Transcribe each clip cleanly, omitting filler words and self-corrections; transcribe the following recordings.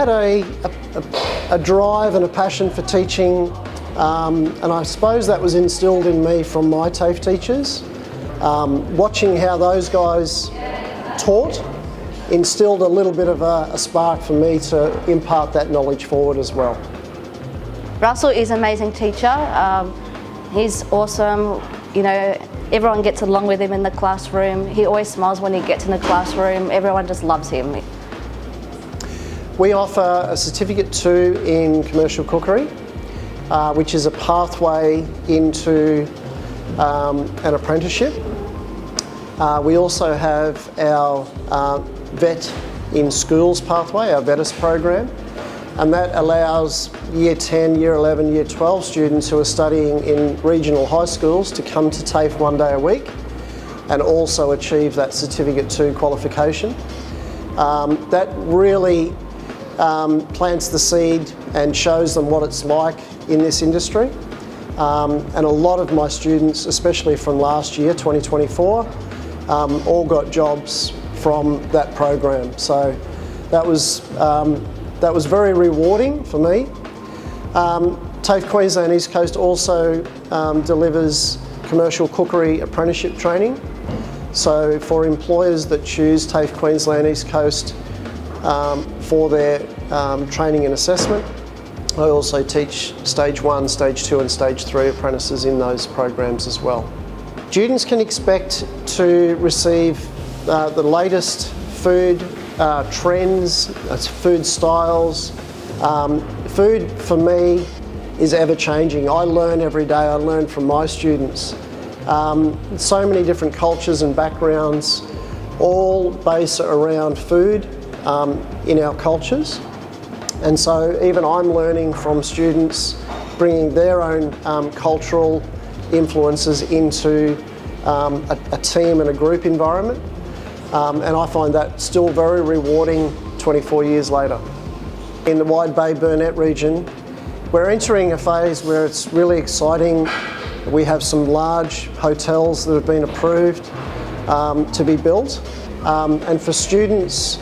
had a drive and a passion for teaching, and I suppose that was instilled in me from my TAFE teachers. Watching how those guys taught instilled a little bit of a spark for me to impart that knowledge forward as well. Russell is an amazing teacher. He's awesome. You know, everyone gets along with him in the classroom. He always smiles when he gets in the classroom. Everyone just loves him. We offer a Certificate 2 in Commercial Cookery, which is a pathway into an apprenticeship. We also have our Vet in Schools pathway, our VETIS program, and that allows Year 10, Year 11, Year 12 students who are studying in regional high schools to come to TAFE 1 day a week and also achieve that Certificate 2 qualification. That really plants the seed and shows them what it's like in this industry. And a lot of my students, especially from last year, 2024, all got jobs from that program. So that was very rewarding for me. TAFE Queensland East Coast also delivers commercial cookery apprenticeship training. So for employers that choose TAFE Queensland East Coast for their training and assessment, I also teach Stage 1, Stage 2 and Stage 3 apprentices in those programs as well. Students can expect to receive the latest food trends, food styles. Food for me is ever changing. I learn every day, I learn from my students. So many different cultures and backgrounds, all based around food in our cultures. And so even I'm learning from students, bringing their own cultural influences into a team and a group environment. And I find that still very rewarding 24 years later. In the Hervey Bay Burnett region, we're entering a phase where it's really exciting. We have some large hotels that have been approved to be built. And for students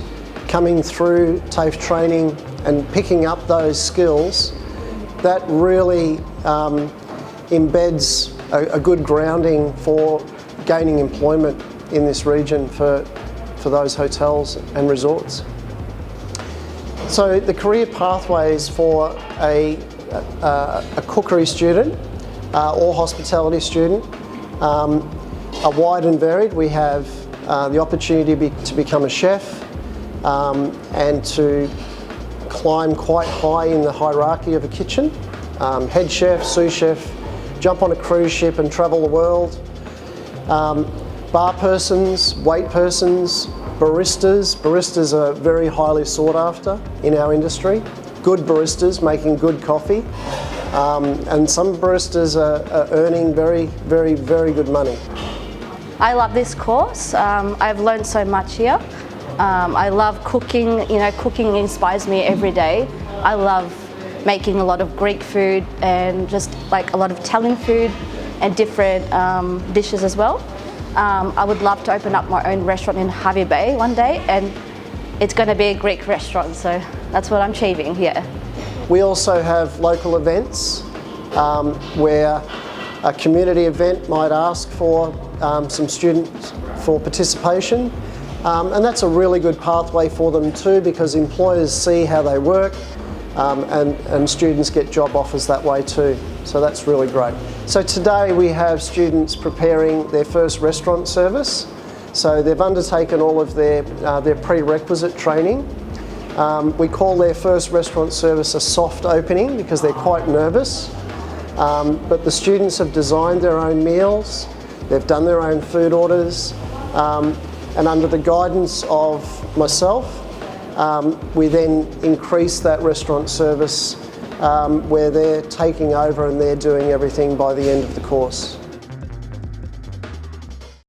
coming through TAFE training and picking up those skills, that really embeds a good grounding for gaining employment in this region for those hotels and resorts. So the career pathways for a cookery student or hospitality student are wide and varied. We have the opportunity to become a chef and to climb quite high in the hierarchy of a kitchen. Head chef, sous chef, jump on a cruise ship and travel the world. Bar persons, wait persons, baristas. Baristas are very highly sought after in our industry. Good baristas making good coffee. And some baristas are earning very, very, very good money. I love this course. I've learned so much here. I love cooking. You know, cooking inspires me every day. I love making a lot of Greek food and just like a lot of Italian food and different dishes as well. I would love to open up my own restaurant in Hervey Bay one day, and it's going to be a Greek restaurant, so that's what I'm achieving here. We also have local events where a community event might ask for some students for participation, and that's a really good pathway for them too, because employers see how they work and students get job offers that way too. So that's really great. So today we have students preparing their first restaurant service. So they've undertaken all of their prerequisite training. We call their first restaurant service a soft opening because they're quite nervous. But the students have designed their own meals, they've done their own food orders, and under the guidance of myself, we then increase that restaurant service where they're taking over and they're doing everything by the end of the course.